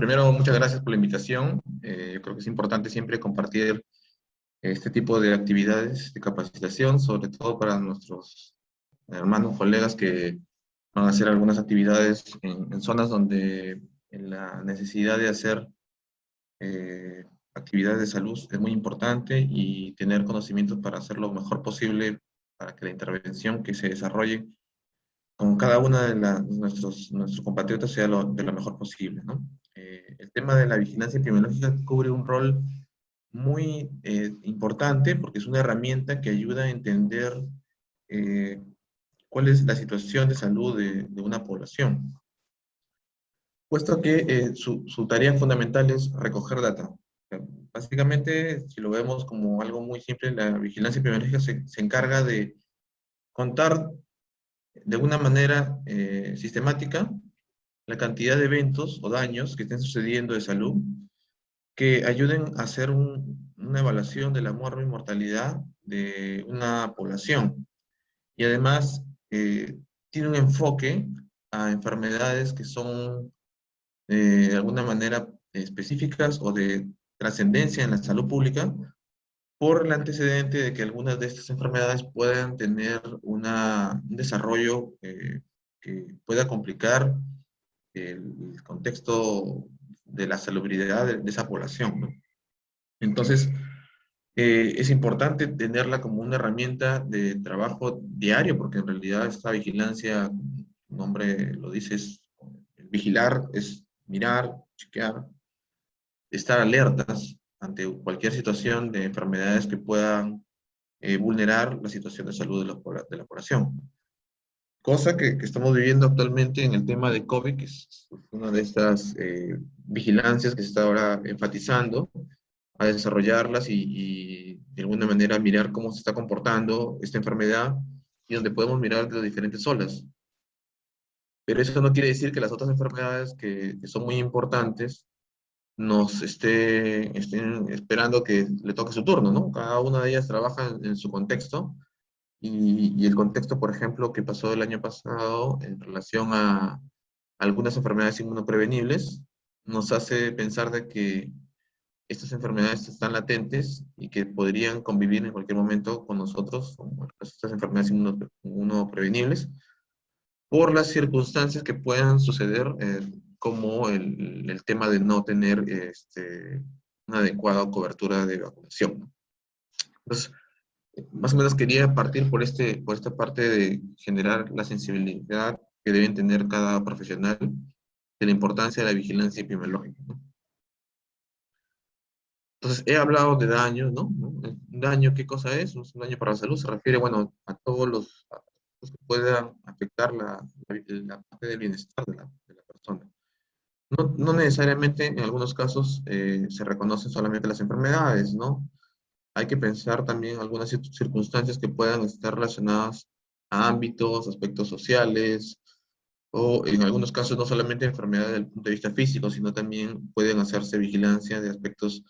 Primero, muchas gracias por la invitación. Yo creo que es importante siempre compartir este tipo de actividades de capacitación, sobre todo para nuestros hermanos, colegas que van a hacer algunas actividades en zonas donde la necesidad de hacer eh, actividades de salud es muy importante y tener conocimientos para hacer lo mejor posible para que la intervención que se desarrolle con cada una de nuestros compatriotas sea de lo mejor posible, ¿no? El tema de la vigilancia epidemiológica cubre un rol muy importante porque es una herramienta que ayuda a entender eh, cuál es la situación de salud de una población, puesto que su tarea fundamental es recoger data. O sea, básicamente, si lo vemos como algo muy simple, la vigilancia epidemiológica se encarga de contar de una manera sistemática la cantidad de eventos o daños que estén sucediendo de salud que ayuden a hacer una evaluación de la muerte y mortalidad de una población. Y además tiene un enfoque a enfermedades que son de alguna manera específicas o de trascendencia en la salud pública por el antecedente de que algunas de estas enfermedades puedan tener un desarrollo que pueda complicar el contexto de la salubridad de esa población, ¿no? Entonces, es importante tenerla como una herramienta de trabajo diario, porque en realidad esta vigilancia, como su nombre lo dice, es vigilar, es mirar, chequear, estar alertas ante cualquier situación de enfermedades que puedan vulnerar la situación de salud de la población. Cosa que estamos viviendo actualmente en el tema de COVID, que es una de estas vigilancias que se está ahora enfatizando a desarrollarlas y de alguna manera mirar cómo se está comportando esta enfermedad y donde podemos mirar de las diferentes olas. Pero eso no quiere decir que las otras enfermedades que son muy importantes nos estén esperando que le toque su turno, ¿no? Cada una de ellas trabaja en su contexto y el contexto, por ejemplo, que pasó el año pasado en relación a algunas enfermedades inmunoprevenibles, nos hace pensar de que estas enfermedades están latentes y que podrían convivir en cualquier momento con nosotros, como estas enfermedades inmunoprevenibles, por las circunstancias que puedan suceder, como el tema de no tener una adecuada cobertura de vacunación, ¿no? Entonces, más o menos quería partir por esta parte de generar la sensibilidad que deben tener cada profesional de la importancia de la vigilancia epidemiológica, ¿no? Entonces, he hablado de daño, ¿no? ¿Un daño qué cosa es? Un daño para la salud se refiere, bueno, a todos los que puedan afectar la parte del bienestar de la persona. No necesariamente en algunos casos se reconocen solamente las enfermedades, ¿no? Hay que pensar también algunas circunstancias que puedan estar relacionadas a ámbitos, aspectos sociales, o en algunos casos no solamente enfermedades desde el punto de vista físico, sino también pueden hacerse vigilancia de aspectos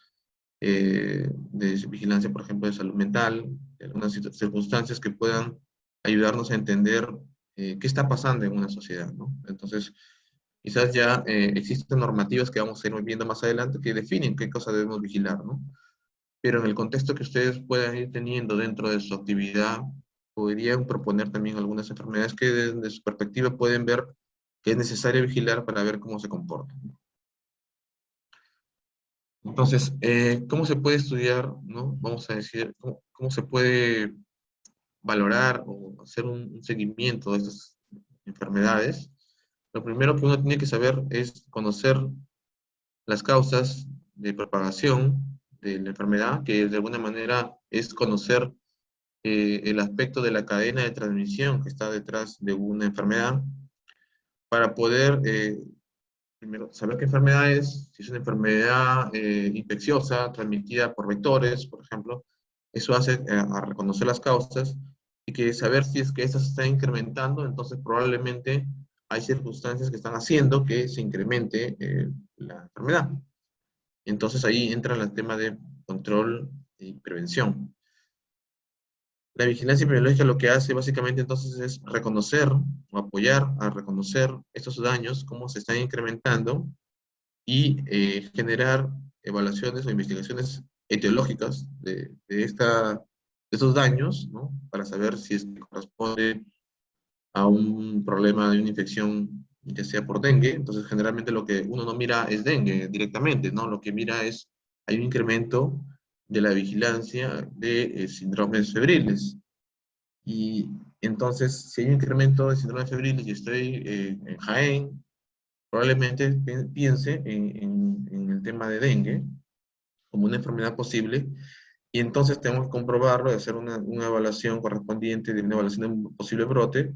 de vigilancia, por ejemplo, de salud mental, de algunas circunstancias que puedan ayudarnos a entender qué está pasando en una sociedad, ¿no? Entonces, quizás ya existen normativas que vamos a ir viendo más adelante que definen qué cosa debemos vigilar, ¿no? Pero en el contexto que ustedes puedan ir teniendo dentro de su actividad, podrían proponer también algunas enfermedades que desde su perspectiva pueden ver que es necesario vigilar para ver cómo se comportan. Entonces, ¿cómo se puede estudiar, no? Vamos a decir, cómo se puede valorar o hacer un seguimiento de estas enfermedades? Lo primero que uno tiene que saber es conocer las causas de propagación de la enfermedad, que de alguna manera es conocer el aspecto de la cadena de transmisión que está detrás de una enfermedad, para poder primero saber qué enfermedad es, si es una enfermedad infecciosa transmitida por vectores, por ejemplo. Eso hace a reconocer las causas y que saber si es que estas se están incrementando, entonces probablemente hay circunstancias que están haciendo que se incremente la enfermedad. Entonces ahí entra el tema de control y prevención. La vigilancia epidemiológica lo que hace básicamente entonces es reconocer o apoyar a reconocer estos daños, cómo se están incrementando, y generar evaluaciones o investigaciones etiológicas de estos daños, ¿no? Para saber si es que corresponde a un problema de una infección, ya sea por dengue. Entonces, generalmente lo que uno no mira es dengue directamente, ¿no? Lo que mira es, hay un incremento de la vigilancia de síndromes febriles. Y entonces, si hay un incremento de síndromes febriles y estoy en Jaén, probablemente piense en el tema de dengue como una enfermedad posible, y entonces tenemos que comprobarlo y hacer una evaluación correspondiente de una evaluación de un posible brote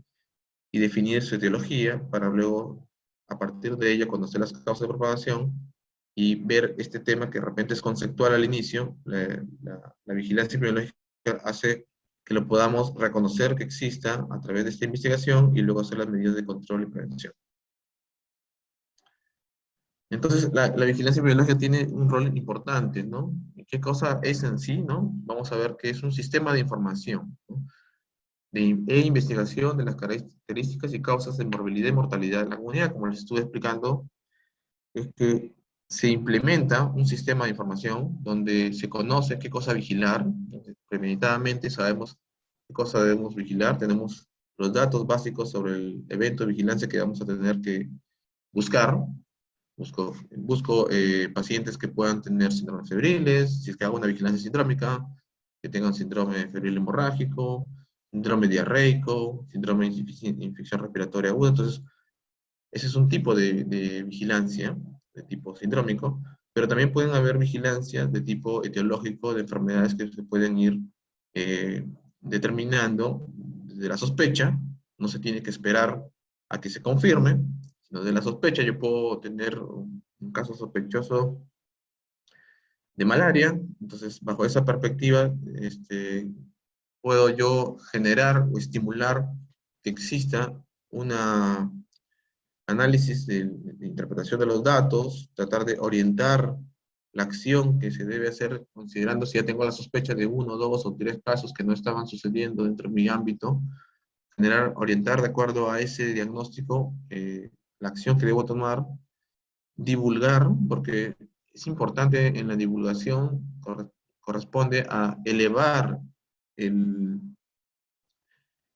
y definir su etiología para luego, a partir de ello, conocer las causas de propagación y ver este tema que de repente es conceptual al inicio. La vigilancia epidemiológica hace que lo podamos reconocer que exista a través de esta investigación y luego hacer las medidas de control y prevención. Entonces, la vigilancia biológica tiene un rol importante, ¿no? ¿Qué cosa es en sí, no? Vamos a ver que es un sistema de información, ¿no? E investigación de las características y causas de morbilidad y mortalidad de la comunidad. Como les estuve explicando, es que se implementa un sistema de información donde se conoce qué cosa vigilar, donde premeditadamente sabemos qué cosa debemos vigilar, tenemos los datos básicos sobre el evento de vigilancia que vamos a tener que buscar. Busco pacientes que puedan tener síndromes febriles, si es que hago una vigilancia sindrómica, que tengan síndrome febril hemorrágico, síndrome diarreico, síndrome de infección respiratoria aguda. Entonces, ese es un tipo de vigilancia de tipo sindrómico, pero también pueden haber vigilancia de tipo etiológico de enfermedades que se pueden ir eh, determinando desde la sospecha. No se tiene que esperar a que se confirme, sino de la sospecha. Yo puedo tener un caso sospechoso de malaria, entonces bajo esa perspectiva puedo yo generar o estimular que exista una análisis de interpretación de los datos, tratar de orientar la acción que se debe hacer, considerando si ya tengo la sospecha de uno, dos o tres casos que no estaban sucediendo dentro de mi ámbito, generar, orientar de acuerdo a ese diagnóstico la acción que debo tomar, divulgar, porque es importante en la divulgación, corresponde a elevar el,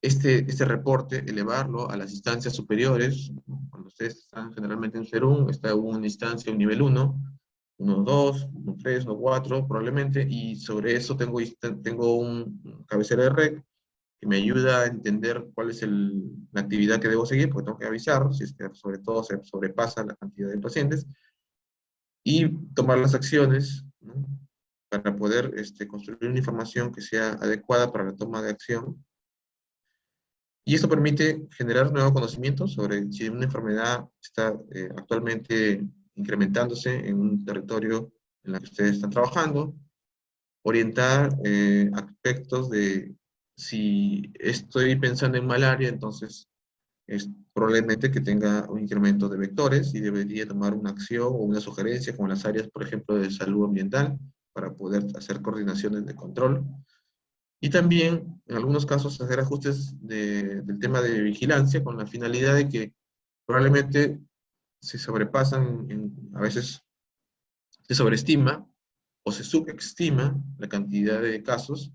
este reporte, elevarlo a las instancias superiores. Cuando ustedes están generalmente en CERUM, está una instancia, un nivel 1, 1, 2, 1, 3, 1, 4 probablemente, y sobre eso tengo un cabecera de red que me ayuda a entender cuál es la actividad que debo seguir, porque tengo que avisar si es que sobre todo se sobrepasa la cantidad de pacientes, y tomar las acciones, ¿no? Para poder construir una información que sea adecuada para la toma de acción. Y esto permite generar nuevos conocimientos sobre si una enfermedad está actualmente incrementándose en un territorio en el que ustedes están trabajando, orientar aspectos de si estoy pensando en malaria, entonces es probablemente que tenga un incremento de vectores y debería tomar una acción o una sugerencia con las áreas, por ejemplo, de salud ambiental para poder hacer coordinaciones de control. Y también, en algunos casos, hacer ajustes del tema de vigilancia con la finalidad de que probablemente se sobrepasan, a veces se sobreestima o se subestima la cantidad de casos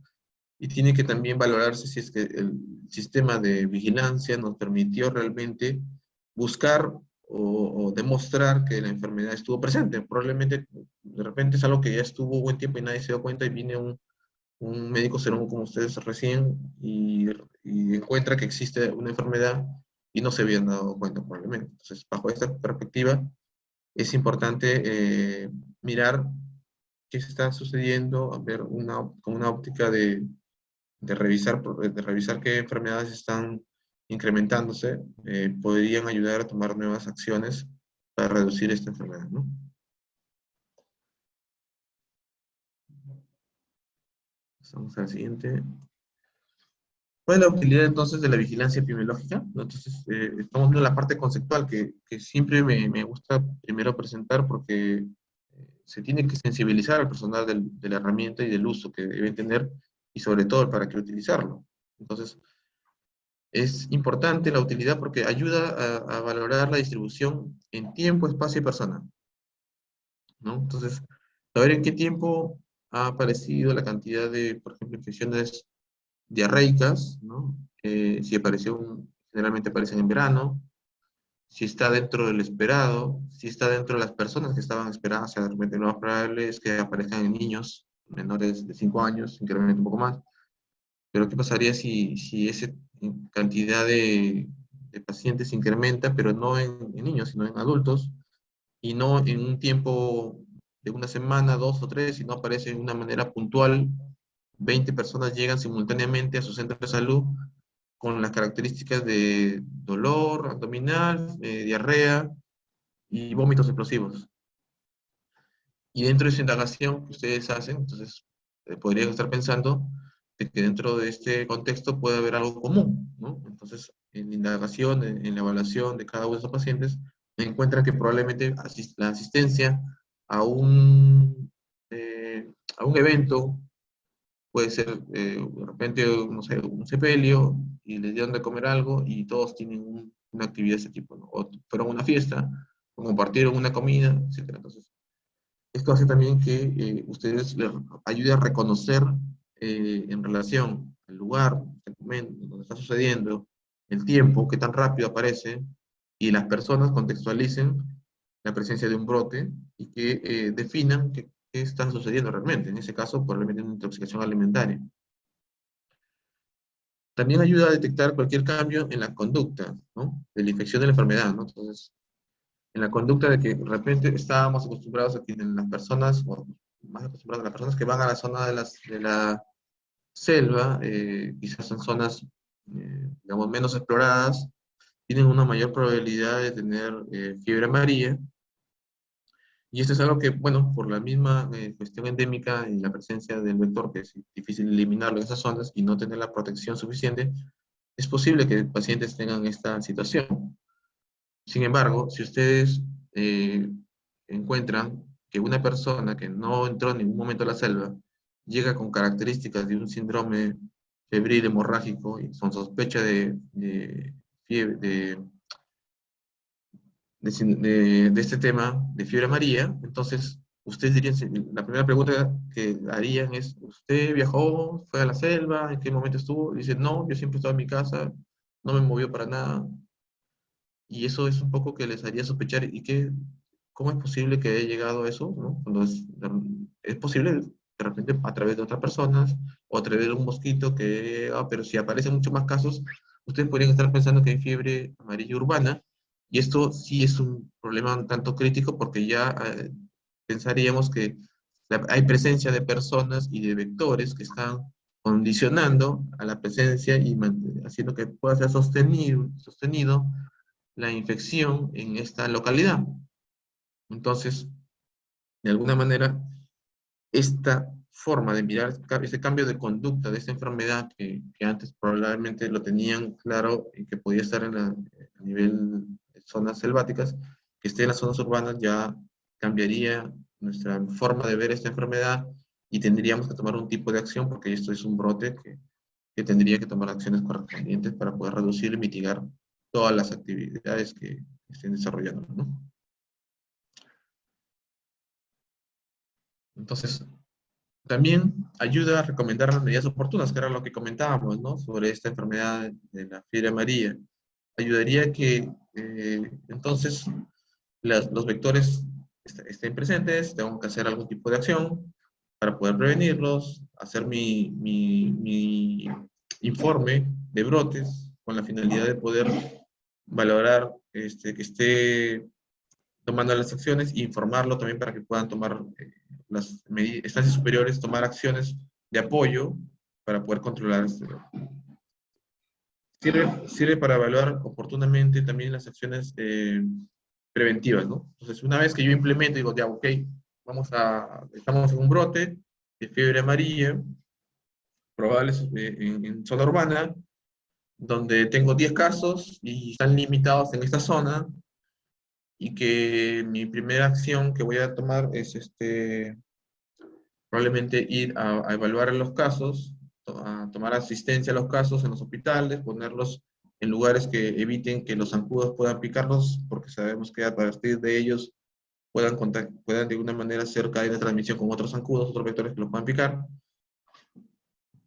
y tiene que también valorarse si es que el sistema de vigilancia nos permitió realmente buscar o demostrar que la enfermedad estuvo presente. Probablemente de repente es algo que ya estuvo buen tiempo y nadie se dio cuenta y viene un médico serum como ustedes recién y encuentra que existe una enfermedad y no se habían dado cuenta probablemente. Entonces, bajo esta perspectiva, es importante mirar qué está sucediendo, ver con una óptica de revisar qué enfermedades están incrementándose, podrían ayudar a tomar nuevas acciones para reducir esta enfermedad, ¿no? Vamos al siguiente. ¿Cuál es la utilidad entonces de la vigilancia epidemiológica? Entonces, estamos viendo la parte conceptual que siempre me gusta primero presentar porque se tiene que sensibilizar al personal de la herramienta y del uso que deben tener y sobre todo para qué utilizarlo. Entonces, es importante la utilidad porque ayuda a valorar la distribución en tiempo, espacio y persona. ¿no? Entonces, saber en qué tiempo ha aparecido la cantidad de, por ejemplo, infecciones diarreicas, ¿no? Si apareció, generalmente aparecen en verano, si está dentro del esperado, si está dentro de las personas que estaban esperadas, o sea, de repente lo más probable es que aparezcan en niños menores de 5 años, incrementa un poco más. Pero ¿qué pasaría si esa cantidad de pacientes incrementa, pero no en niños, sino en adultos, y no en un tiempo de una semana, dos o tres, sino aparece de una manera puntual? 20 personas llegan simultáneamente a su centro de salud con las características de dolor abdominal, diarrea y vómitos explosivos. Y dentro de esa indagación que ustedes hacen, entonces podrían estar pensando de que dentro de este contexto puede haber algo común, ¿no? Entonces, en la indagación, en la evaluación de cada uno de esos pacientes, encuentran que probablemente la asistencia a a un evento puede ser de repente, no sé, un sepelio y les dieron de comer algo y todos tienen una actividad de ese tipo, ¿no? O fueron a una fiesta, o compartieron una comida, etcétera. Entonces, esto hace también que ustedes les ayude a reconocer en relación al lugar, el momento donde está sucediendo, el tiempo, qué tan rápido aparece, y las personas contextualicen la presencia de un brote y que definan qué está sucediendo realmente. En ese caso, probablemente una intoxicación alimentaria. También ayuda a detectar cualquier cambio en la conducta, ¿no? De la infección de la enfermedad, ¿no? Entonces, en la conducta de que de repente estábamos acostumbrados a que en las personas, o más acostumbrados a las personas que van a la zona de la selva, quizás en zonas, digamos, menos exploradas, tienen una mayor probabilidad de tener fiebre amarilla. Y esto es algo que, bueno, por la misma cuestión endémica y la presencia del vector, que es difícil eliminarlo en esas zonas y no tener la protección suficiente, es posible que pacientes tengan esta situación. Sin embargo, si ustedes eh, encuentran que una persona que no entró en ningún momento a la selva llega con características de un síndrome febril hemorrágico y son sospecha de fiebre, de este tema de fiebre amarilla, entonces ustedes dirían, la primera pregunta que harían es, ¿usted viajó, fue a la selva, en qué momento estuvo? Dice, no, yo siempre estaba en mi casa, no me movió para nada, y eso es un poco que les haría sospechar, ¿y qué, cómo es posible que haya llegado a eso, ¿no? Cuando es posible de repente a través de otras personas o a través de un mosquito que, pero si aparecen muchos más casos, ustedes podrían estar pensando que hay fiebre amarilla urbana, y esto sí es un problema un tanto crítico porque ya pensaríamos que hay presencia de personas y de vectores que están condicionando a la presencia y haciendo que pueda ser sostenido la infección en esta localidad. Entonces, de alguna manera, esta forma de mirar este cambio de conducta de esta enfermedad que antes probablemente lo tenían claro y que podía estar a nivel de zonas selváticas, que esté en las zonas urbanas ya cambiaría nuestra forma de ver esta enfermedad y tendríamos que tomar un tipo de acción porque esto es un brote que tendría que tomar acciones correspondientes para poder reducir y mitigar todas las actividades que estén desarrollando, ¿no? Entonces, también ayuda a recomendar las medidas oportunas, que era lo que comentábamos, ¿no? Sobre esta enfermedad de la fiebre amarilla. Ayudaría que, entonces, los vectores estén presentes, tengo que hacer algún tipo de acción para poder prevenirlos, hacer mi informe de brotes con la finalidad de poder valorar que esté tomando las acciones e informarlo también para que puedan tomar las instancias superiores, tomar acciones de apoyo para poder controlar este. Sirve para evaluar oportunamente también las acciones preventivas, ¿no? Entonces, una vez que yo implemento, digo, ya, ok, estamos en un brote de fiebre amarilla, probable en zona urbana, donde tengo 10 casos y están limitados en esta zona, y que mi primera acción que voy a tomar es probablemente ir a evaluar los casos, a tomar asistencia a los casos en los hospitales, ponerlos en lugares que eviten que los zancudos puedan picarlos, porque sabemos que a partir de ellos puedan de alguna manera hacer cadena de transmisión con otros zancudos, otros vectores que los puedan picar.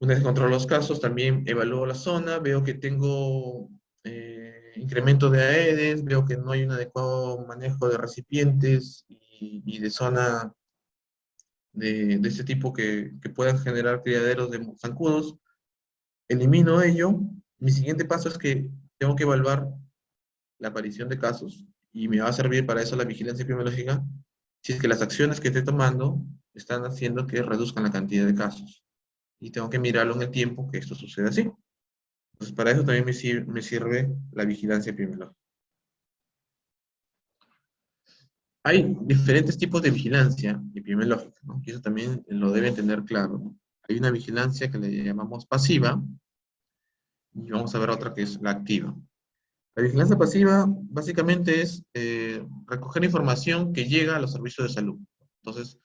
Una vez controlo los casos, también evalúo la zona, veo que tengo incremento de AEDES, veo que no hay un adecuado manejo de recipientes y de zona de este tipo que puedan generar criaderos de zancudos. Elimino ello. Mi siguiente paso es que tengo que evaluar la aparición de casos y me va a servir para eso la vigilancia epidemiológica si es que las acciones que esté tomando están haciendo que reduzcan la cantidad de casos. Y tengo que mirarlo en el tiempo que esto suceda así. Entonces, para eso también me sirve la vigilancia epidemiológica. Hay diferentes tipos de vigilancia epidemiológica, ¿no? Y eso también lo deben tener claro, ¿no? Hay una vigilancia que le llamamos pasiva y vamos a ver otra que es la activa. La vigilancia pasiva básicamente es recoger información que llega a los servicios de salud. Entonces,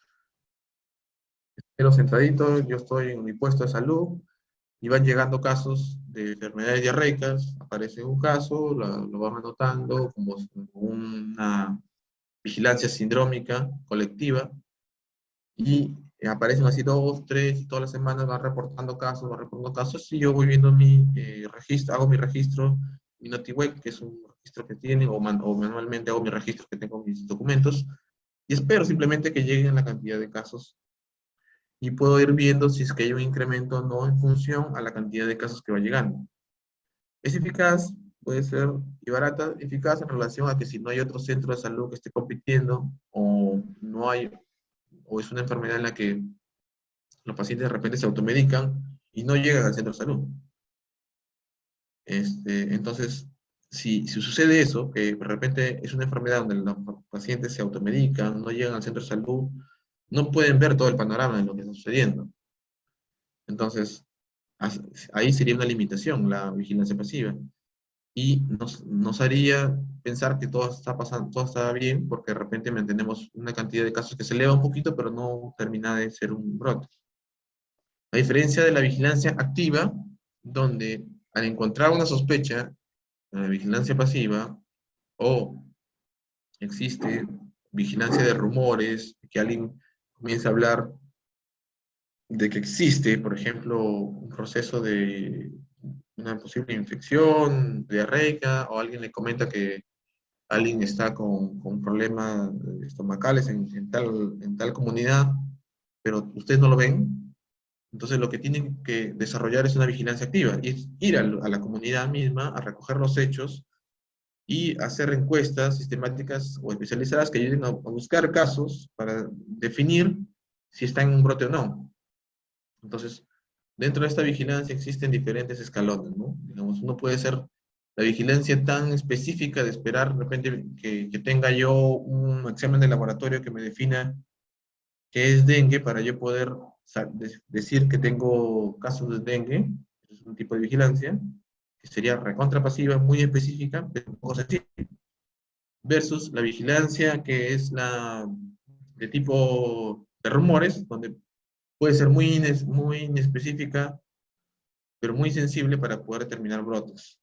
pero sentadito, yo estoy en mi puesto de salud y van llegando casos de enfermedades diarreicas, aparece un caso, lo vamos anotando como una vigilancia sindrómica colectiva y aparecen así dos, tres, y todas las semanas van reportando casos y yo voy viendo mi registro, hago mi registro, mi NotiWeb, que es un registro que tiene, o manualmente hago mi registro que tengo mis documentos y espero simplemente que lleguen la cantidad de casos y puedo ir viendo si es que hay un incremento o no en función a la cantidad de casos que va llegando. Es eficaz, puede ser, y barata, eficaz en relación a que si no hay otro centro de salud que esté compitiendo, o no hay, o es una enfermedad en la que los pacientes de repente se automedican y no llegan al centro de salud. Entonces, si sucede eso, que de repente es una enfermedad donde los pacientes se automedican, no llegan al centro de salud, no pueden ver todo el panorama de lo que está sucediendo. Entonces, ahí sería una limitación, la vigilancia pasiva. Y nos haría pensar que todo está pasando, todo está bien, porque de repente mantenemos una cantidad de casos que se eleva un poquito, pero no termina de ser un brote. A diferencia de la vigilancia activa, donde al encontrar una sospecha, la vigilancia pasiva, o existe vigilancia de rumores, que alguien comienza a hablar de que existe, por ejemplo, un proceso de una posible infección diarreica, o alguien le comenta que alguien está con problemas estomacales en tal comunidad, pero ustedes no lo ven, entonces lo que tienen que desarrollar es una vigilancia activa, y es ir a la comunidad misma a recoger los hechos y hacer encuestas sistemáticas o especializadas que ayuden a buscar casos para definir si está en un brote o no. Entonces, dentro de esta vigilancia existen diferentes escalones, ¿no? Digamos, uno puede ser la vigilancia tan específica de esperar de repente que tenga yo un examen de laboratorio que me defina qué es dengue para yo poder decir que tengo casos de dengue. Es un tipo de vigilancia que sería recontrapasiva, muy específica, pero un poco sencilla. Versus la vigilancia que es la de tipo de rumores, donde puede ser muy inespecífica, pero muy sensible para poder determinar brotes.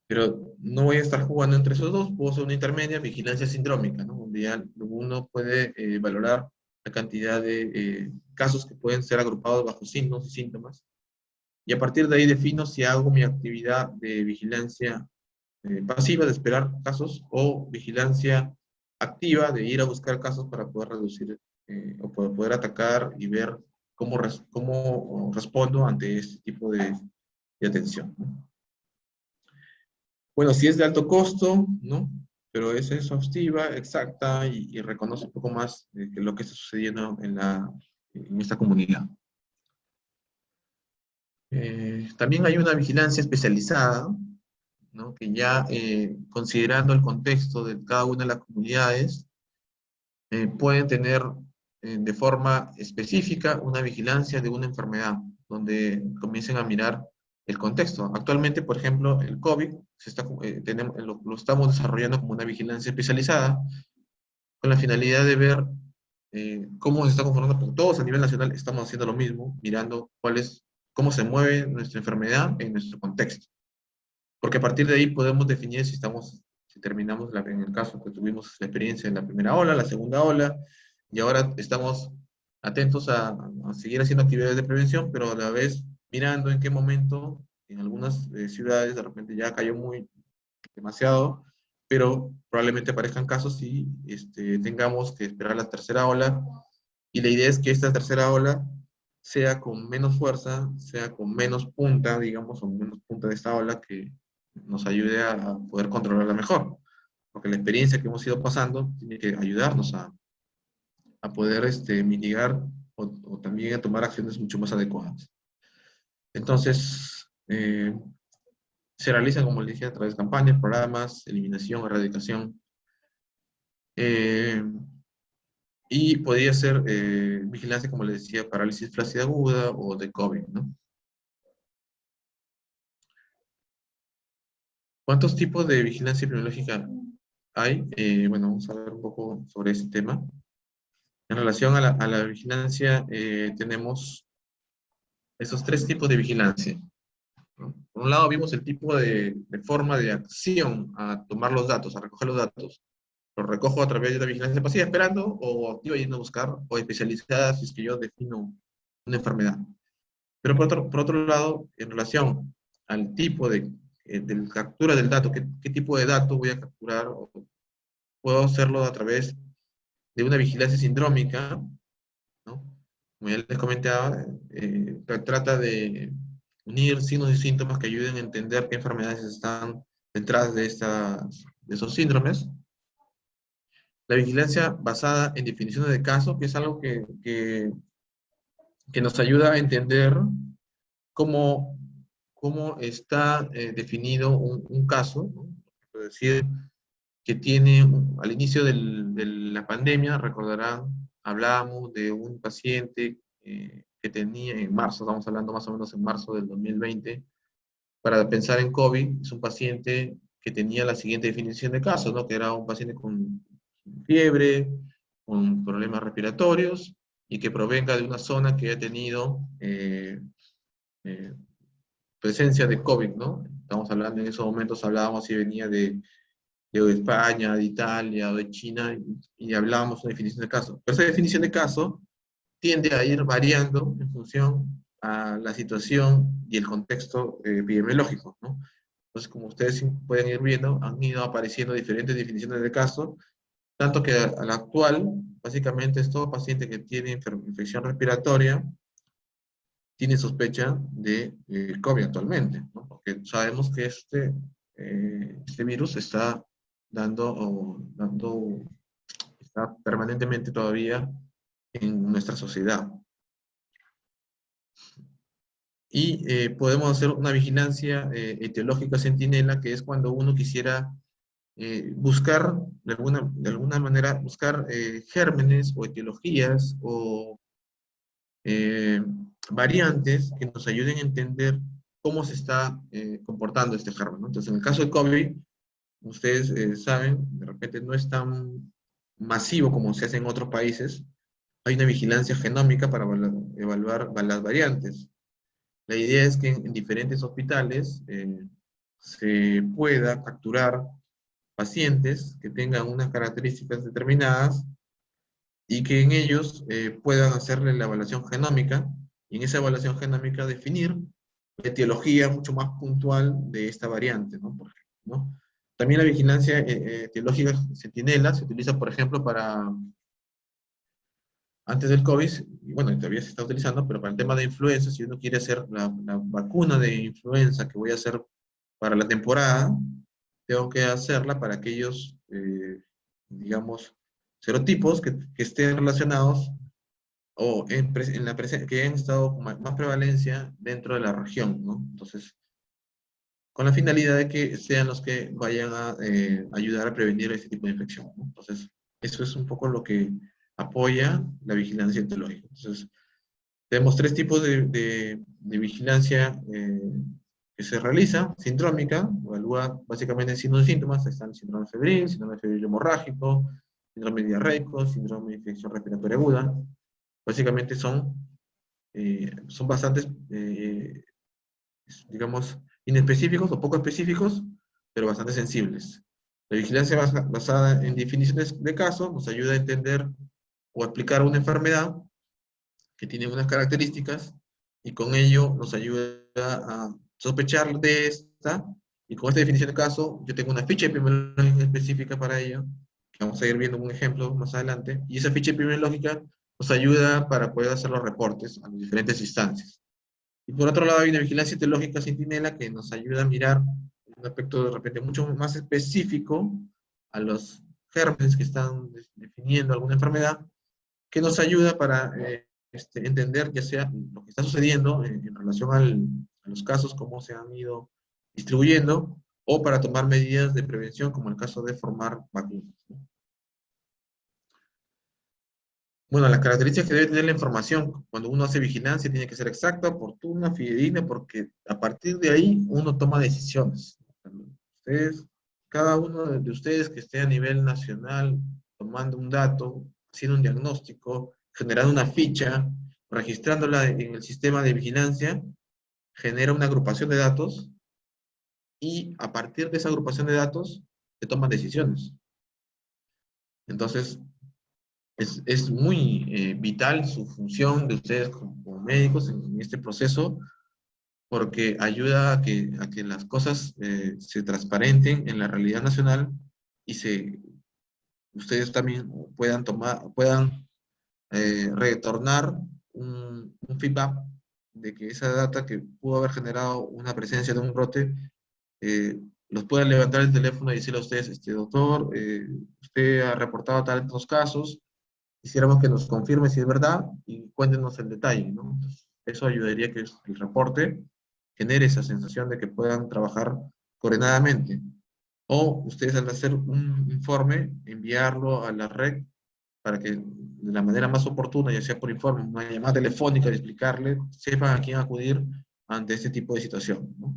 Pero no voy a estar jugando entre esos dos, puedo hacer una intermedia, vigilancia sindrómica, ¿no? Donde ya uno puede valorar la cantidad de casos que pueden ser agrupados bajo signos y síntomas. Y a partir de ahí defino si hago mi actividad de vigilancia pasiva, de esperar casos, o vigilancia activa, de ir a buscar casos para poder reducir o poder atacar y ver cómo respondo ante este tipo de atención, ¿no? Bueno, si es de alto costo, ¿no? Pero es exhaustiva, exacta y reconoce un poco más de lo que está sucediendo en esta comunidad. También hay una vigilancia especializada, ¿no? Que ya considerando el contexto de cada una de las comunidades, pueden tener de forma específica una vigilancia de una enfermedad, donde comiencen a mirar el contexto. Actualmente, por ejemplo, el COVID lo estamos desarrollando como una vigilancia especializada, con la finalidad de ver cómo se está conformando, porque todos a nivel nacional estamos haciendo lo mismo, mirando cómo se mueve nuestra enfermedad en nuestro contexto. Porque a partir de ahí podemos definir si si terminamos en el caso que tuvimos la experiencia en la primera ola, la segunda ola, y ahora estamos atentos a seguir haciendo actividades de prevención, pero a la vez mirando en qué momento en algunas ciudades de repente ya cayó demasiado, pero probablemente aparezcan casos y tengamos que esperar la tercera ola. Y la idea es que esta tercera ola sea con menos fuerza, sea con menos punta, digamos, o menos punta de esta ola que nos ayude a poder controlarla mejor. Porque la experiencia que hemos ido pasando tiene que ayudarnos a poder mitigar o también a tomar acciones mucho más adecuadas. Entonces, se realizan, como les dije, a través de campañas, programas, eliminación, erradicación, y podría ser vigilancia, como les decía, parálisis flácida aguda o de COVID, ¿no? ¿Cuántos tipos de vigilancia epidemiológica hay? Bueno, vamos a ver un poco sobre ese tema. En relación a la vigilancia, tenemos esos tres tipos de vigilancia, ¿no? Por un lado, vimos el tipo de forma de acción a tomar los datos, a recoger los datos. Los recojo a través de la vigilancia pasiva esperando o activa yendo a buscar o especializada si es que yo defino una enfermedad. Pero por otro lado, en relación al tipo de captura del dato, qué tipo de dato voy a capturar, o puedo hacerlo a través de una vigilancia sindrómica, ¿no? Como ya les comentaba, trata de unir signos y síntomas que ayuden a entender qué enfermedades están detrás de esos síndromes. La vigilancia basada en definiciones de caso, que es algo que nos ayuda a entender cómo, cómo está definido un caso, ¿no? Es decir, que tiene, al inicio de la pandemia, recordarán, hablábamos de un paciente que tenía en marzo, estamos hablando más o menos en marzo del 2020, para pensar en COVID, es un paciente que tenía la siguiente definición de caso, ¿no? Que era un paciente con fiebre, con problemas respiratorios y que provenga de una zona que ha tenido eh, presencia de COVID, ¿no? Estamos hablando, en esos momentos hablábamos si venía de España, de Italia o de China y hablábamos de una definición de caso. Pero esa definición de caso tiende a ir variando en función a la situación y el contexto epidemiológico, ¿no? Entonces, como ustedes pueden ir viendo, han ido apareciendo diferentes definiciones de caso, tanto que a la actual, básicamente es todo paciente que tiene infección respiratoria, tiene sospecha de COVID actualmente, ¿no? Porque sabemos que este virus está está permanentemente todavía en nuestra sociedad. Y podemos hacer una vigilancia etiológica centinela, que es cuando uno quisiera buscar, de alguna manera, buscar gérmenes o etiologías o eh, variantes que nos ayuden a entender cómo se está comportando este germen, ¿no? Entonces, en el caso del COVID, ustedes saben, de repente no es tan masivo como se hace en otros países. Hay una vigilancia genómica para evaluar las variantes. La idea es que en diferentes hospitales se pueda capturar pacientes que tengan unas características determinadas y que en ellos puedan hacerle la evaluación genómica y en esa evaluación genómica definir la etiología mucho más puntual de esta variante, ¿no? Por ejemplo, ¿no? También la vigilancia etiológica centinela se utiliza, por ejemplo, antes del COVID, y bueno, todavía se está utilizando, pero para el tema de influenza, si uno quiere hacer la vacuna de influenza que voy a hacer para la temporada, tengo que hacerla para aquellos, digamos, serotipos que estén relacionados o que hayan estado con más prevalencia dentro de la región, ¿no? Entonces, con la finalidad de que sean los que vayan a ayudar a prevenir este tipo de infección, ¿no? Entonces, eso es un poco lo que apoya la vigilancia etiológica. Entonces, tenemos tres tipos de vigilancia que se realiza: sindrómica, evalúa básicamente signos y síntomas. Están el síndrome febril hemorrágico, síndrome diarreico, síndrome de infección respiratoria aguda. Básicamente son bastantes, digamos, inespecíficos o poco específicos, pero bastante sensibles. La vigilancia basada en definiciones de caso nos ayuda a entender o explicar una enfermedad que tiene unas características y con ello nos ayuda a sospechar de esta. Y con esta definición de caso, yo tengo una ficha epidemiológica específica para ello, que vamos a ir viendo un ejemplo más adelante. Y esa ficha epidemiológica nos ayuda para poder hacer los reportes a las diferentes instancias. Y por otro lado, hay una vigilancia etiológica centinela que nos ayuda a mirar un aspecto de repente mucho más específico a los gérmenes que están definiendo alguna enfermedad, que nos ayuda para entender ya sea lo que está sucediendo en relación a los casos, cómo se han ido distribuyendo, o para tomar medidas de prevención, como el caso de formar vacunas. Bueno, las características que debe tener la información cuando uno hace vigilancia tiene que ser exacta, oportuna, fidedigna, porque a partir de ahí uno toma decisiones. Ustedes, cada uno de ustedes que esté a nivel nacional tomando un dato, haciendo un diagnóstico, generando una ficha, registrándola en el sistema de vigilancia, genera una agrupación de datos y a partir de esa agrupación de datos se toman decisiones. Entonces, es muy vital su función de ustedes como médicos en este proceso, porque ayuda a que las cosas se transparenten en la realidad nacional y ustedes también puedan retornar un feedback de que esa data que pudo haber generado una presencia de un brote, los puedan levantar el teléfono y decirle a ustedes, doctor, usted ha reportado tantos casos, quisiéramos que nos confirme si es verdad y cuéntenos el detalle, ¿no? Entonces, eso ayudaría a que el reporte genere esa sensación de que puedan trabajar coordinadamente. O ustedes al hacer un informe, enviarlo a la red para que de la manera más oportuna, ya sea por informe, una llamada telefónica de explicarle, sepan a quién acudir ante este tipo de situación, ¿no?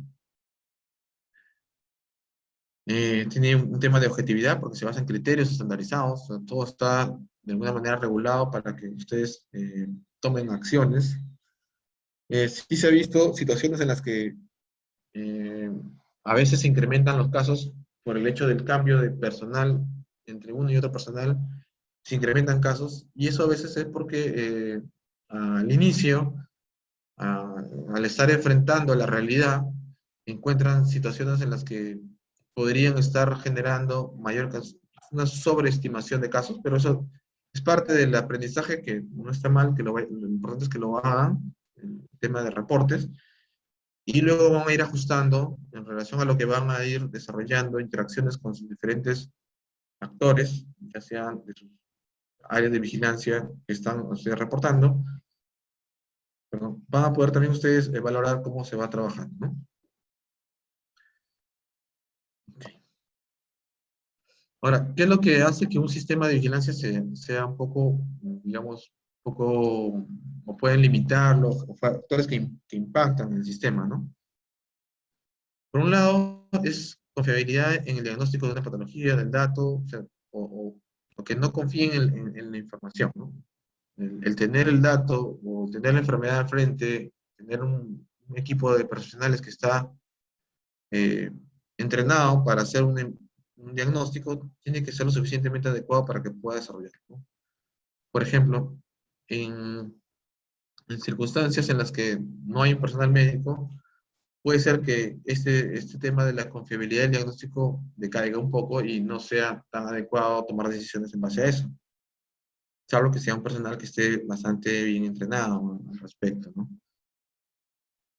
Tiene un tema de objetividad porque se basa en criterios estandarizados, o sea, todo está de alguna manera regulado para que ustedes tomen acciones. Sí se ha visto situaciones en las que eh, a veces se incrementan los casos por el hecho del cambio de personal entre uno y otro personal, se incrementan casos, y eso a veces es porque al inicio, al estar enfrentando la realidad, encuentran situaciones en las que podrían estar generando una sobreestimación de casos, pero eso es parte del aprendizaje que no está mal, lo importante es que lo hagan, el tema de reportes, y luego van a ir ajustando en relación a lo que van a ir desarrollando interacciones con sus diferentes actores, ya sean de sus áreas de vigilancia que están ustedes reportando, pero van a poder también ustedes valorar cómo se va trabajando, ¿no? Okay. Ahora, ¿qué es lo que hace que un sistema de vigilancia sea un poco, digamos, un poco, o pueden limitarlo, o factores que impactan en el sistema, ¿no? Por un lado, es confiabilidad en el diagnóstico de una patología, del dato, o sea, o que no confíen en la información, ¿no? El tener el dato o tener la enfermedad al frente, tener un equipo de profesionales que está eh, entrenado para hacer un diagnóstico, tiene que ser lo suficientemente adecuado para que pueda desarrollarlo, ¿no? Por ejemplo, en circunstancias en las que no hay un personal médico, puede ser que este tema de la confiabilidad del diagnóstico decaiga un poco y no sea tan adecuado tomar decisiones en base a eso. Salvo que sea un personal que esté bastante bien entrenado al respecto, ¿no?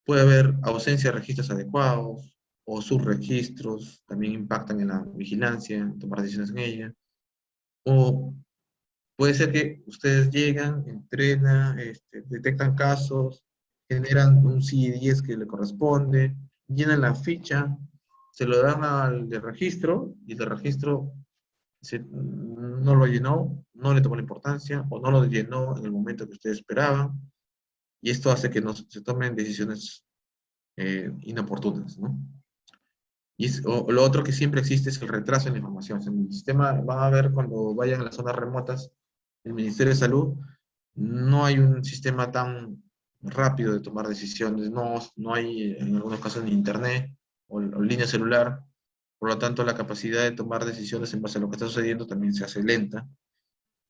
Puede haber ausencia de registros adecuados o subregistros, también impactan en la vigilancia, en tomar decisiones en ella. O puede ser que ustedes llegan, entrenan, detectan casos, generan un CI10 que le corresponde, llenan la ficha, se lo dan al de registro y el de registro no lo llenó, no le tomó la importancia o no lo llenó en el momento que ustedes esperaban, y esto hace que no se tomen decisiones inoportunas, ¿no? Lo otro que siempre existe es el retraso en la información. O sea, en el sistema van a ver cuando vayan a las zonas remotas, el Ministerio de Salud, no hay un sistema tan rápido de tomar decisiones, no hay en algunos casos ni internet o línea celular, Por lo tanto, la capacidad de tomar decisiones en base a lo que está sucediendo también se hace lenta.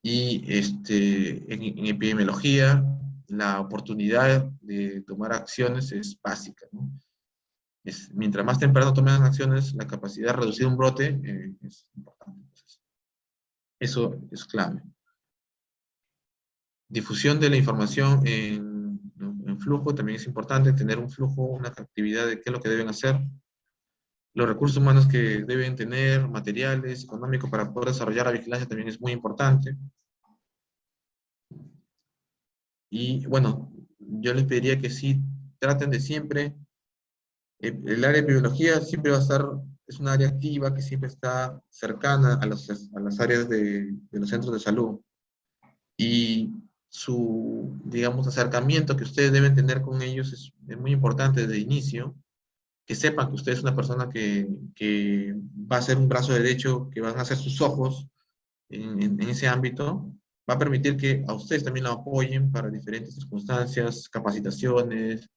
Y en epidemiología, la oportunidad de tomar acciones es básica, ¿no? Mientras más temprano tomen acciones, la capacidad de reducir un brote es importante. Entonces, eso es clave. Difusión de la información en flujo también es importante, tener un flujo, una actividad de qué es lo que deben hacer, los recursos humanos que deben tener, materiales, económicos para poder desarrollar la vigilancia también es muy importante. Y bueno, yo les pediría que sí traten de siempre, el área de biología siempre va a estar, es un área activa que siempre está cercana a las áreas de los centros de salud. Y su, digamos, acercamiento que ustedes deben tener con ellos es muy importante desde el inicio, que sepan que usted es una persona que va a ser un brazo derecho, que van a ser sus ojos en ese ámbito, va a permitir que a ustedes también lo apoyen para diferentes circunstancias, capacitaciones,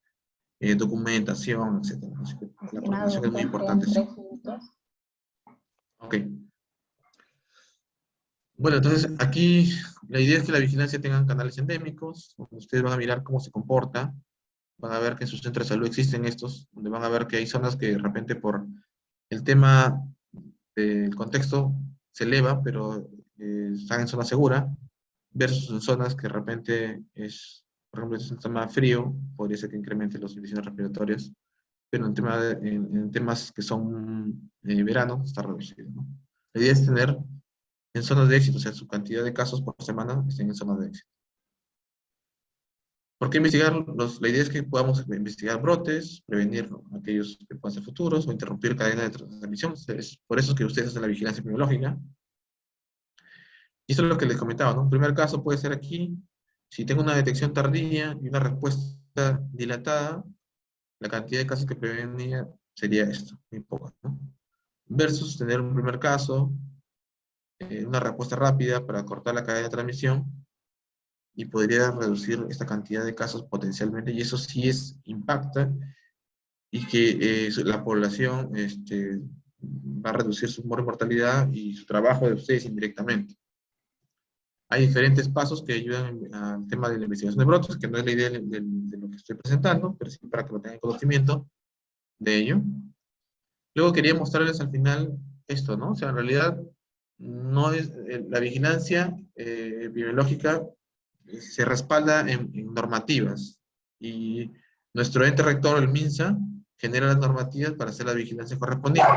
documentación, etc. Así que la Estimado coordinación es muy doctor, importante. quedan 3 minutos. Ok. Bueno, entonces aquí la idea es que la vigilancia tengan canales endémicos, donde ustedes van a mirar cómo se comporta, van a ver que en sus centros de salud existen estos, donde van a ver que hay zonas que de repente por el tema del contexto se eleva, pero están en zona segura, versus en zonas que de repente es, por ejemplo, si es un tema frío, podría ser que incremente las infecciones respiratorias, pero en temas que son verano, está reducido, ¿no? La idea es tener en zonas de éxito, o sea, su cantidad de casos por semana estén en zonas de éxito. ¿Por qué investigar? La idea es que podamos investigar brotes, prevenir, ¿no?, aquellos que puedan ser futuros o interrumpir cadenas de transmisión. Es por eso es que ustedes hacen la vigilancia epidemiológica. Y eso es lo que les comentaba, ¿no? Un primer caso puede ser aquí. Si tengo una detección tardía y una respuesta dilatada, la cantidad de casos que prevenía sería esto, muy poca, ¿no? Versus tener un primer caso, una respuesta rápida para cortar la cadena de transmisión, y podría reducir esta cantidad de casos potencialmente, y eso sí impacta, y que la población va a reducir su mortalidad y su trabajo de ustedes indirectamente. Hay diferentes pasos que ayudan al tema de la investigación de brotes, que no es la idea de lo que estoy presentando, pero sí para que lo tengan conocimiento de ello. Luego quería mostrarles al final esto, ¿no? O sea, en realidad no es, la vigilancia epidemiológica se respalda en normativas, y nuestro ente rector, el MINSA, genera las normativas para hacer la vigilancia correspondiente.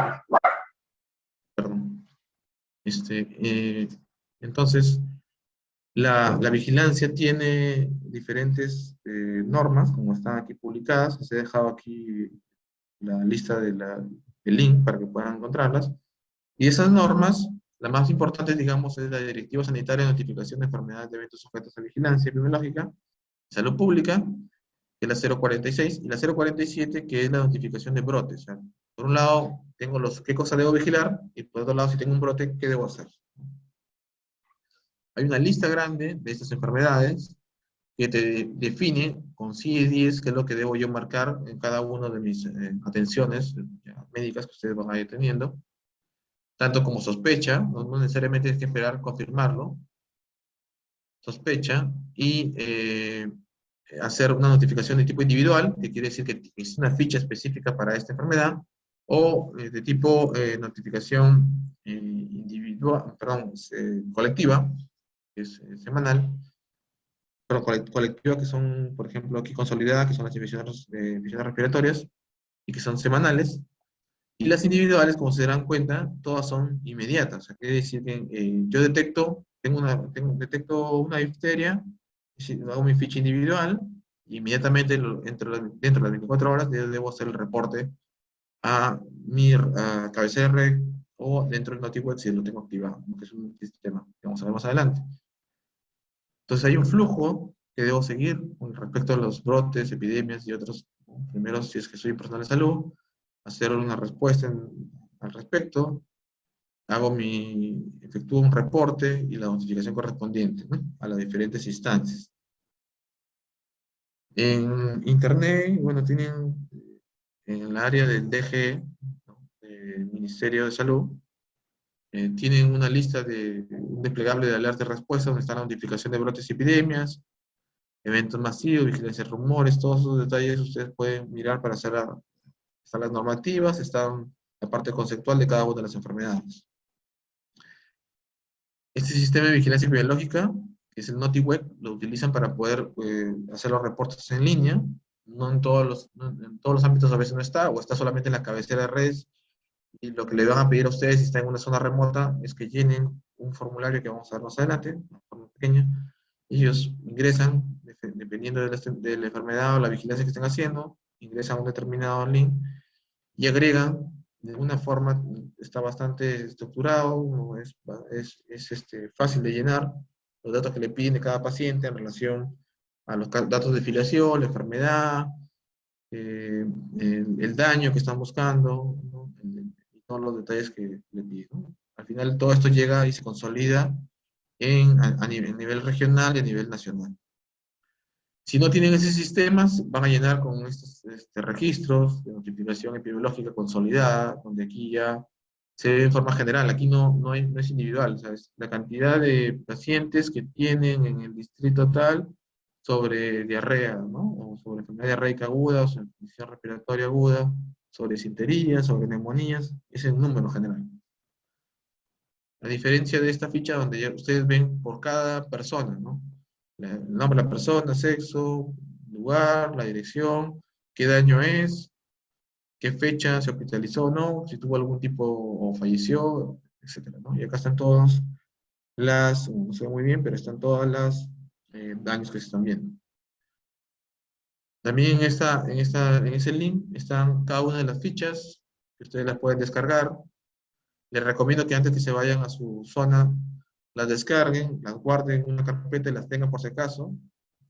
Perdón. Entonces, la vigilancia tiene diferentes normas, como están aquí publicadas. Les he dejado aquí la lista del link para que puedan encontrarlas. Y esas normas, la más importante, digamos, es la Directiva Sanitaria de Notificación de Enfermedades de Eventos Sujetos a Vigilancia Epidemiológica, Salud Pública, que es la 046, y la 047, que es la notificación de brotes. O sea, por un lado, tengo qué cosa debo vigilar, y por otro lado, si tengo un brote, ¿qué debo hacer? Hay una lista grande de estas enfermedades que te define con sí y 10 qué es lo que debo yo marcar en cada una de mis atenciones médicas que ustedes van a ir teniendo, tanto como sospecha, no necesariamente tienes que esperar confirmarlo, sospecha, y hacer una notificación de tipo individual, que quiere decir que es una ficha específica para esta enfermedad, o de tipo notificación individual, perdón, colectiva, que es semanal, pero colectiva, que son, por ejemplo, aquí consolidada, que son las infecciones respiratorias, y que son semanales. Y las individuales, como se darán cuenta, todas son inmediatas. O sea, quiere decir que yo detecto una difteria, hago mi ficha individual, y inmediatamente dentro de las 24 horas debo hacer el reporte a mi cabecera de red, o dentro del NotiWeb si lo tengo activado, que es un sistema que vamos a ver más adelante. Entonces hay un flujo que debo seguir con respecto a los brotes, epidemias y otros. Primero, si es que soy personal de salud, hacer una respuesta al respecto, efectúo un reporte y la notificación correspondiente, ¿no?, a las diferentes instancias. En Internet, bueno, tienen en el área del DG, ¿no?, del Ministerio de Salud, tienen una lista de un desplegable de alerta y respuesta donde está la notificación de brotes y epidemias, eventos masivos, vigilancia de rumores, todos esos detalles ustedes pueden mirar para hacer están las normativas, está la parte conceptual de cada una de las enfermedades. Este sistema de vigilancia epidemiológica, que es el NotiWeb, lo utilizan para poder hacer los reportes en línea. No en todos los ámbitos a veces no está, o está solamente en la cabecera de redes. Y lo que le van a pedir a ustedes si están en una zona remota es que llenen un formulario que vamos a ver más adelante, una forma pequeña. Ellos ingresan, dependiendo de la enfermedad o la vigilancia que estén haciendo, ingresan a un determinado link y agregan de una forma, está bastante estructurado, no fácil de llenar los datos que le piden de cada paciente en relación a los datos de filiación, la enfermedad, el daño que están buscando, ¿no? Y todos los detalles que le piden, ¿no? Al final todo esto llega y se consolida a nivel regional y a nivel nacional. Si no tienen esos sistemas, van a llenar con estos registros de notificación epidemiológica consolidada, donde aquí ya se ve en forma general, aquí no es individual, ¿sabes? La cantidad de pacientes que tienen en el distrito tal sobre diarrea, ¿no? O sobre enfermedad diarreica aguda, o sobre infección respiratoria aguda, sobre disentería, sobre neumonías, es el número general. A diferencia de esta ficha donde ya ustedes ven por cada persona, ¿no? El nombre de la persona, sexo, lugar, la dirección, qué daño es, qué fecha se hospitalizó o no, si tuvo algún tipo o falleció, etcétera, ¿no? Y acá están todas no sé muy bien, pero están todas las daños que se están viendo. También en ese link están cada una de las fichas que ustedes las pueden descargar. Les recomiendo que antes que se vayan a su zona, las descarguen, las guarden en una carpeta y las tengan por si acaso.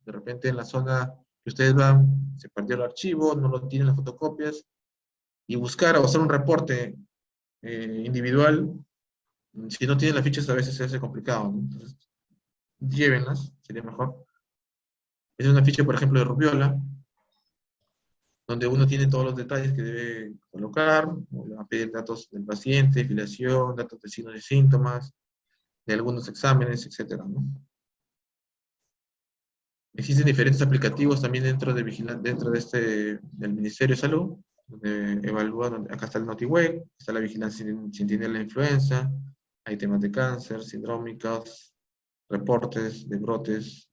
De repente en la zona que ustedes van, se perdió el archivo, no lo tienen las fotocopias, y buscar o hacer un reporte individual, si no tienen las fichas a veces se hace complicado, ¿no? Entonces, llévenlas, sería mejor. Es una ficha, por ejemplo, de rubiola, donde uno tiene todos los detalles que debe colocar, le va a pedir datos del paciente, filiación, datos de signos y síntomas, de algunos exámenes, etcétera, ¿no? Existen diferentes aplicativos también dentro del Ministerio de Salud, donde evalúan, acá está el NotiWeb, está la vigilancia centinela de influenza, hay temas de cáncer, sindrómicos, reportes de brotes,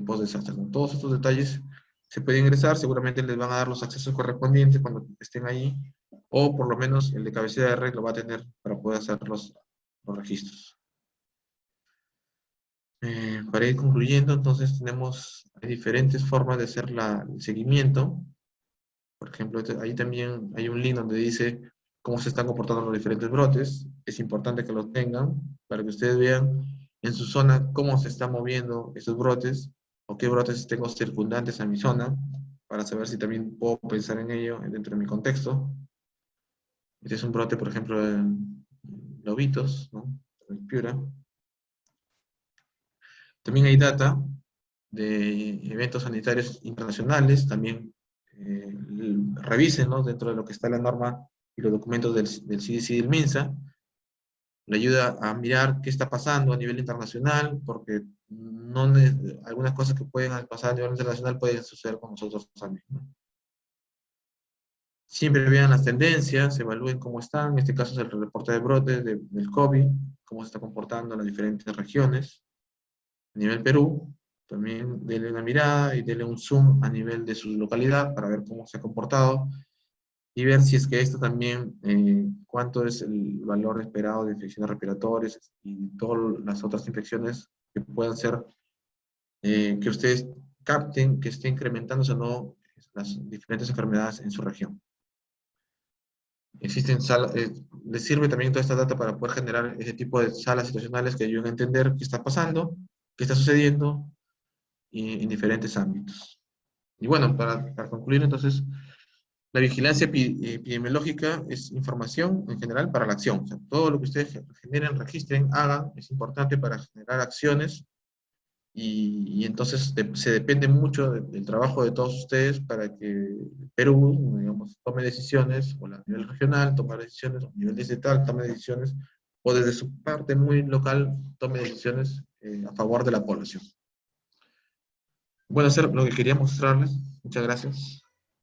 post-desastres, ¿no? Todos estos detalles se pueden ingresar, seguramente les van a dar los accesos correspondientes cuando estén ahí, o por lo menos el de cabecera de red lo va a tener para poder hacer los registros. Para ir concluyendo, entonces hay diferentes formas de hacer el seguimiento. Por ejemplo, ahí también hay un link donde dice cómo se están comportando los diferentes brotes. Es importante que los tengan para que ustedes vean en su zona cómo se están moviendo esos brotes o qué brotes tengo circundantes a mi zona para saber si también puedo pensar en ello dentro de mi contexto. Este es un brote, por ejemplo, en Lobitos, ¿no? En Piura. También hay data de eventos sanitarios internacionales, también revisen, ¿no? Dentro de lo que está la norma y los documentos del CDC y del MINSA, le ayuda a mirar qué está pasando a nivel internacional, porque algunas cosas que pueden pasar a nivel internacional pueden suceder con nosotros también, ¿no? Siempre vean las tendencias, evalúen cómo están, en este caso es el reporte de brotes del COVID, cómo se está comportando en las diferentes regiones. A nivel Perú, también denle una mirada y denle un zoom a nivel de su localidad para ver cómo se ha comportado y ver si es que esto también, cuánto es el valor esperado de infecciones respiratorias y todas las otras infecciones que puedan ser, que ustedes capten que esté incrementándose o no las diferentes enfermedades en su región. Existen salas, les sirve también toda esta data para poder generar ese tipo de salas situacionales que ayuden a entender qué está pasando, qué está sucediendo en diferentes ámbitos. Y bueno, para concluir entonces, la vigilancia epidemiológica es información en general para la acción. O sea, todo lo que ustedes generen, registren, hagan, es importante para generar acciones y entonces se depende mucho del trabajo de todos ustedes para que Perú, digamos, tome decisiones, o a nivel regional, tomar decisiones, o a nivel distrital, tome decisiones, o desde su parte muy local, tome decisiones a favor de la población. Bueno, eso es lo que quería mostrarles. Muchas gracias.